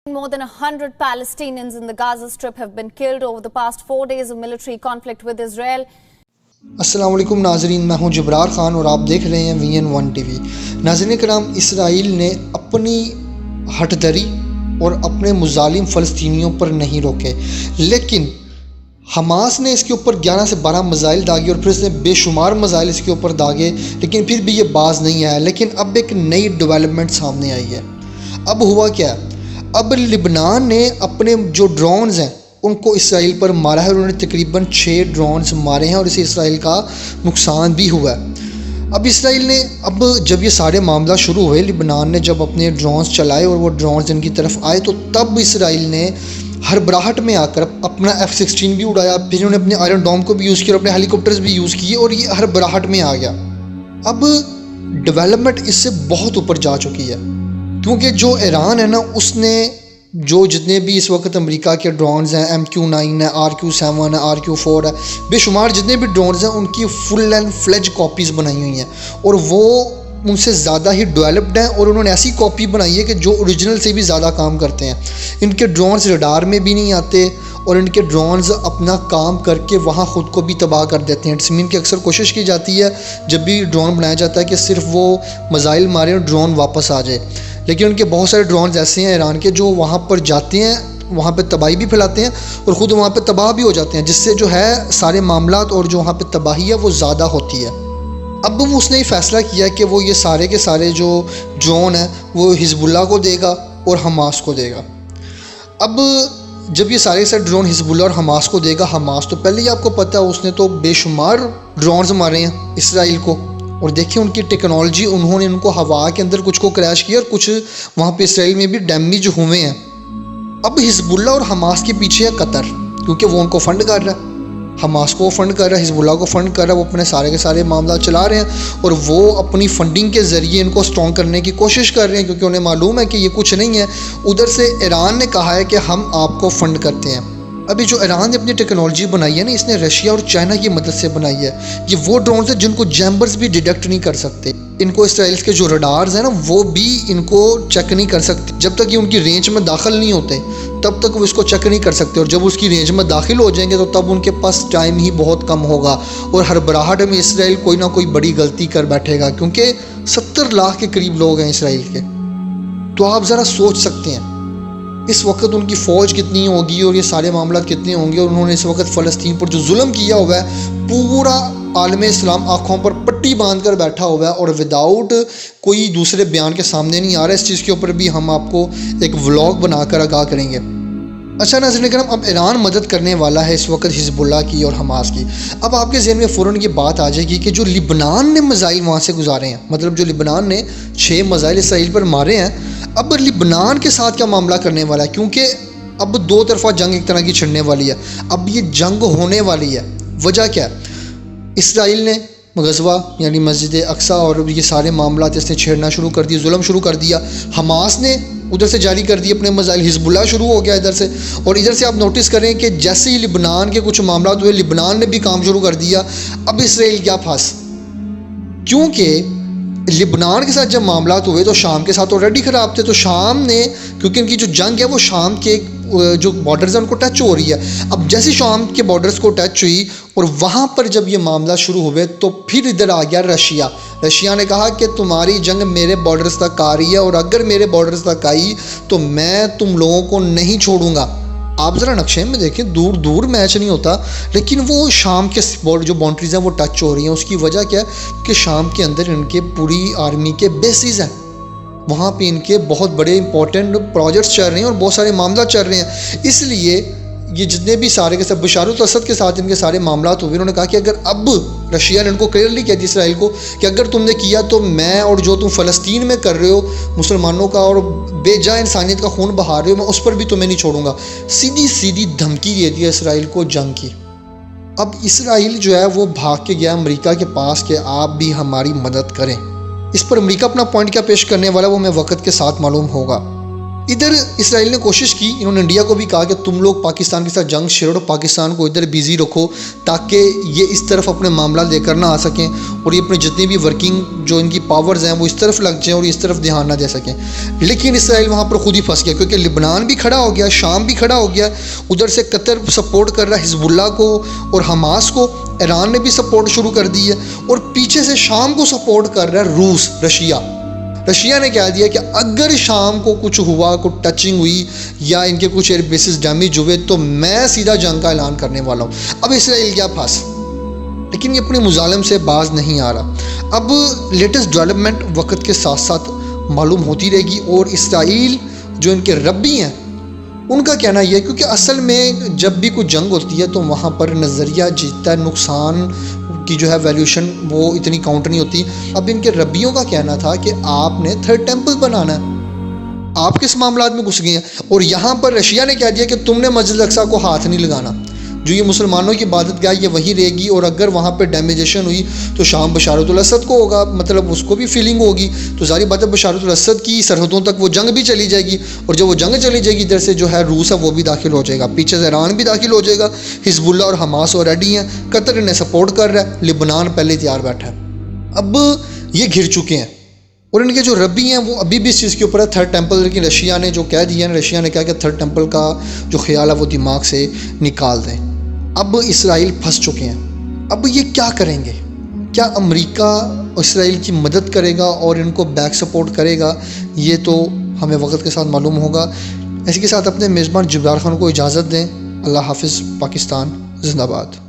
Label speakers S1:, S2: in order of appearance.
S1: More than 100 Palestinians in the Gaza Strip have been killed over the past 4 days of military conflict with Israel.
S2: السلام علیکم ناظرین، میں ہوں جبرار خان اور آپ دیکھ رہے ہیں VN1 TV۔ ناظرین کرام، اسرائیل نے اپنی ہٹ دری اور اپنے مظالم فلسطینیوں پر نہیں روکے، لیکن حماس نے اس کے اوپر 11 سے 12 میزائل داغے اور پھر اس نے بے شمار میزائل اس کے اوپر داغے، لیکن پھر بھی یہ باز نہیں آیا۔ لیکن اب ایک نئی ڈیولپمنٹ سامنے آئی ہے۔ اب ہوا کیا؟ اب لبنان نے اپنے جو ڈرونز ہیں ان کو اسرائیل پر مارا ہے اور انہوں نے تقریباً 6 ڈرونز مارے ہیں اور اسے اسرائیل کا نقصان بھی ہوا ہے۔ اب اسرائیل نے جب یہ سارے معاملات شروع ہوئے، لبنان نے جب اپنے ڈرونز چلائے اور وہ ڈرونز ان کی طرف آئے، تو تب اسرائیل نے ہڑبڑاہٹ میں آ کر اپنا F-16 بھی اڑایا، پھر انہوں نے اپنے آئرن ڈوم کو بھی یوز کیا اور اپنے ہیلی کاپٹرز بھی یوز کیے، اور یہ ہڑبڑاہٹ میں آ گیا۔ اب ڈیولپمنٹ اس سے بہت اوپر جا چکی ہے، کیونکہ جو ایران ہے نا، اس نے جو جتنے بھی اس وقت امریکہ کے ڈرونز ہیں، MQ-9 ہے، RQ-7 ہے، RQ-4 ہے، بے شمار جتنے بھی ڈرونز ہیں ان کی فل اینڈ فلیج کاپیز بنائی ہوئی ہیں، اور وہ ان سے زیادہ ہی ڈیولپڈ ہیں، اور انہوں نے ایسی کاپی بنائی ہے کہ جو اوریجنل سے بھی زیادہ کام کرتے ہیں۔ ان کے ڈرونز ریڈار میں بھی نہیں آتے، اور ان کے ڈرونز اپنا کام کر کے وہاں خود کو بھی تباہ کر دیتے ہیں۔ زمین کی اکثر کوشش کی جاتی ہے جب بھی ڈرون بنایا جاتا ہے کہ صرف وہ میزائل مارے اور ڈرون واپس آ جائے، لیکن ان کے بہت سارے ڈرونز ایسے ہیں ایران کے جو وہاں پر جاتے ہیں، وہاں پہ تباہی بھی پھیلاتے ہیں اور خود وہاں پہ تباہ بھی ہو جاتے ہیں، جس سے جو ہے سارے معاملات اور جو وہاں پہ تباہی ہے وہ زیادہ ہوتی ہے۔ اب اس نے یہ فیصلہ کیا کہ وہ یہ سارے کے سارے جو ڈرون ہیں وہ حزب اللہ کو دے گا اور حماس کو دے گا۔ اب جب یہ سارے ڈرون حزب اللہ اور حماس کو دے گا، حماس تو پہلے ہی آپ کو پتہ ہے اس نے تو بے شمار ڈرونز مارے ہیں اسرائیل کو، اور دیکھیں ان کی ٹیکنالوجی، انہوں نے ان کو ہوا کے اندر کچھ کو کریش کیا اور کچھ وہاں پہ اسرائیل میں بھی ڈیمیج ہوئے ہیں۔ اب حزب اللہ اور حماس کے پیچھے ہے قطر، کیونکہ وہ ان کو فنڈ کر رہا ہے، حماس کو فنڈ کر رہا ہے، حزب اللہ کو فنڈ کر رہا ہے، وہ اپنے سارے کے سارے معاملات چلا رہے ہیں اور وہ اپنی فنڈنگ کے ذریعے ان کو اسٹرانگ کرنے کی کوشش کر رہے ہیں، کیونکہ انہیں معلوم ہے کہ یہ کچھ نہیں ہے۔ ادھر سے ایران نے کہا ہے کہ ہم آپ کو فنڈ کرتے ہیں۔ ابھی جو ایران نے اپنی ٹیکنالوجی بنائی ہے نا، اس نے رشیا اور چائنا کی مدد سے بنائی ہے۔ یہ وہ ڈرونز ہیں جن کو جیمبرز بھی ڈیٹیکٹ نہیں کر سکتے، ان کو اسرائیل کے جو ریڈارز ہیں نا وہ بھی ان کو چیک نہیں کر سکتے، جب تک یہ ان کی رینج میں داخل نہیں ہوتے تب تک وہ اس کو چیک نہیں کر سکتے، اور جب اس کی رینج میں داخل ہو جائیں گے تو تب ان کے پاس ٹائم ہی بہت کم ہوگا، اور ہڑبڑاہٹ میں اسرائیل کوئی نہ کوئی بڑی غلطی کر بیٹھے گا، کیونکہ 70 لاکھ کے قریب لوگ ہیں اسرائیل کے۔ تو آپ ذرا سوچ سکتے ہیں اس وقت ان کی فوج کتنی ہوگی اور یہ سارے معاملات کتنے ہوں گے، اور انہوں نے اس وقت فلسطین پر جو ظلم کیا ہوا ہے، پورا عالم اسلام آنکھوں پر پٹی باندھ کر بیٹھا ہوا ہے اور وداؤٹ کوئی دوسرے بیان کے سامنے نہیں آ رہا۔ اس چیز کے اوپر بھی ہم آپ کو ایک ولاگ بنا کر آگاہ کریں گے۔ اچھا ناظرین کرام، اب ایران مدد کرنے والا ہے اس وقت حزب اللہ کی اور حماس کی۔ اب آپ کے ذہن میں فوراً یہ بات آ جائے گی کہ جو لبنان نے میزائل وہاں سے گزارے ہیں، مطلب جو لبنان نے 6 میزائل اسرائیل پر مارے ہیں، اب لبنان کے ساتھ کیا معاملہ کرنے والا ہے، کیونکہ اب دو طرفہ جنگ ایک طرح کی چھڑنے والی ہے۔ اب یہ جنگ ہونے والی ہے، وجہ کیا ہے؟ اسرائیل نے غزوہ یعنی مسجد اقصیٰ اور یہ سارے معاملات اس نے چھیڑنا شروع کر دیے، ظلم شروع کر دیا۔ حماس نے ادھر سے جاری کر دیے اپنے میزائل، حزب اللہ شروع ہو گیا ادھر سے، اور ادھر سے آپ نوٹس کریں کہ جیسے ہی لبنان کے کچھ معاملات ہوئے، لبنان نے بھی کام شروع کر دیا۔ اب اسرائیل کیا پھنس، کیونکہ لبنان کے ساتھ جب معاملات ہوئے تو شام کے ساتھ آلریڈی خراب تھے، تو شام نے، کیونکہ ان کی جو جنگ ہے وہ شام کے جو بارڈرز ہیں ان کو ٹچ ہو رہی ہے، اب جیسے شام کے بارڈرز کو ٹچ ہوئی اور وہاں پر جب یہ معاملات شروع ہوئے تو پھر ادھر آ گیا رشیا۔ رشیا نے کہا کہ تمہاری جنگ میرے بارڈرز تک آ رہی ہے، اور اگر میرے بارڈرز تک آئی تو میں تم لوگوں کو نہیں چھوڑوں گا۔ آپ ذرا نقشے میں دیکھیں، دور دور میچ نہیں ہوتا، لیکن وہ شام کے جو باؤنڈریز ہیں وہ ٹچ ہو رہی ہیں۔ اس کی وجہ کیا ہے کہ شام کے اندر ان کے پوری آرمی کے بیسز ہیں، وہاں پہ ان کے بہت بڑے امپورٹنٹ پروجیکٹس چل رہے ہیں اور بہت سارے معاملات چل رہے ہیں۔ اس لیے یہ جتنے بھی سارے کے ساتھ بشار الاسد کے ساتھ ان کے سارے معاملات ہوئے، انہوں نے کہا کہ اگر اب رشیا نے ان کو کلیئرلی کہہ دیا اسرائیل کو کہ اگر تم نے کیا تو میں، اور جو تم فلسطین میں کر رہے ہو مسلمانوں کا اور بے جا انسانیت کا خون بہا رہے ہو، میں اس پر بھی تمہیں نہیں چھوڑوں گا۔ سیدھی دھمکی دے دی اسرائیل کو جنگ کی۔ اب اسرائیل جو ہے وہ بھاگ کے گیا امریکہ کے پاس کہ آپ بھی ہماری مدد کریں۔ اس پر امریکہ اپنا پوائنٹ کیا پیش کرنے والا وہ ہمیں وقت کے ساتھ معلوم ہوگا، ادھر اسرائیل نے کوشش کی، انہوں نے انڈیا کو بھی کہا کہ تم لوگ پاکستان کے ساتھ جنگ چھیڑو، پاکستان کو ادھر بیزی رکھو تاکہ یہ اس طرف اپنے معاملات لے کر نہ آ سکیں اور یہ اپنے جتنی بھی ورکنگ جو ان کی پاورز ہیں وہ اس طرف لگ جائیں اور اس طرف دھیان نہ دے سکیں. لیکن اسرائیل وہاں پر خود ہی پھنس گیا کیونکہ لبنان بھی کھڑا ہو گیا، شام بھی کھڑا ہو گیا، ادھر سے قطر سپورٹ کر رہا ہے حزب اللہ کو اور حماس کو، ایران نے بھی سپورٹ شروع کر دی ہے، اور پیچھے سے شام کو سپورٹ کر رہا ہے روس، رشیا نے کہہ دیا کہ اگر شام کو کچھ ہوا، کوئی ٹچنگ ہوئی یا ان کے کچھ ایئر بیسز ڈیمیج ہوئے تو میں سیدھا جنگ کا اعلان کرنے والا ہوں. اب اسرائیل کیا پھنس، لیکن یہ اپنے مظالم سے باز نہیں آ رہا. اب لیٹسٹ ڈیولپمنٹ وقت کے ساتھ ساتھ معلوم ہوتی رہے گی، اور اسرائیل جو ان کے ربی ہیں ان کا کہنا یہ ہے، کیونکہ اصل میں جب بھی کوئی جنگ ہوتی ہے تو وہاں پر نظریہ جیتتا ہے، نقصان کی جو ہے ویلیوشن وہ اتنی کاؤنٹ نہیں ہوتی. اب ان کے ربیوں کا کہنا تھا کہ آپ نے تھرڈ ٹیمپل بنانا ہے، آپ کس معاملات میں گھس گئے ہیں، اور یہاں پر رشیا نے کہہ دیا کہ تم نے مسجد اقصیٰ کو ہاتھ نہیں لگانا، جو یہ مسلمانوں کی عبادت گاہ یہ وہیں رہے گی، اور اگر وہاں پہ ڈیمیجیشن ہوئی تو شام بشارت الاسد کو ہوگا، مطلب اس کو بھی فیلنگ ہوگی. تو ظاہر بات ہے بشارت الاسد کی سرحدوں تک وہ جنگ بھی چلی جائے گی، اور جب وہ جنگ چلی جائے گی ادھر سے جو ہے روس ہے وہ بھی داخل ہو جائے گا، پیچھے سے ایران بھی داخل ہو جائے گا، حزب اللہ اور حماس اور ریڈی ہیں، قطر انہیں سپورٹ کر رہا ہے، لبنان پہلے تیار بیٹھا ہے. اب یہ گھر چکے ہیں، اور ان کے جو ربی ہیں وہ ابھی بھی اس چیز کے اوپر ہے تھرڈ ٹیمپل. لیکن رشیا نے جو کہہ دیا ہے، رشیا نے کہا کہ تھرڈ ٹیمپل کا جو خیال ہے وہ دماغ سے نکال دیں. اب اسرائیل پھنس چکے ہیں. اب یہ کیا کریں گے؟ کیا امریکہ اسرائیل کی مدد کرے گا اور ان کو بیک سپورٹ کرے گا؟ یہ تو ہمیں وقت کے ساتھ معلوم ہوگا. اسی کے ساتھ اپنے میزبان جبرار خان کو اجازت دیں. اللہ حافظ. پاکستان زندہ باد.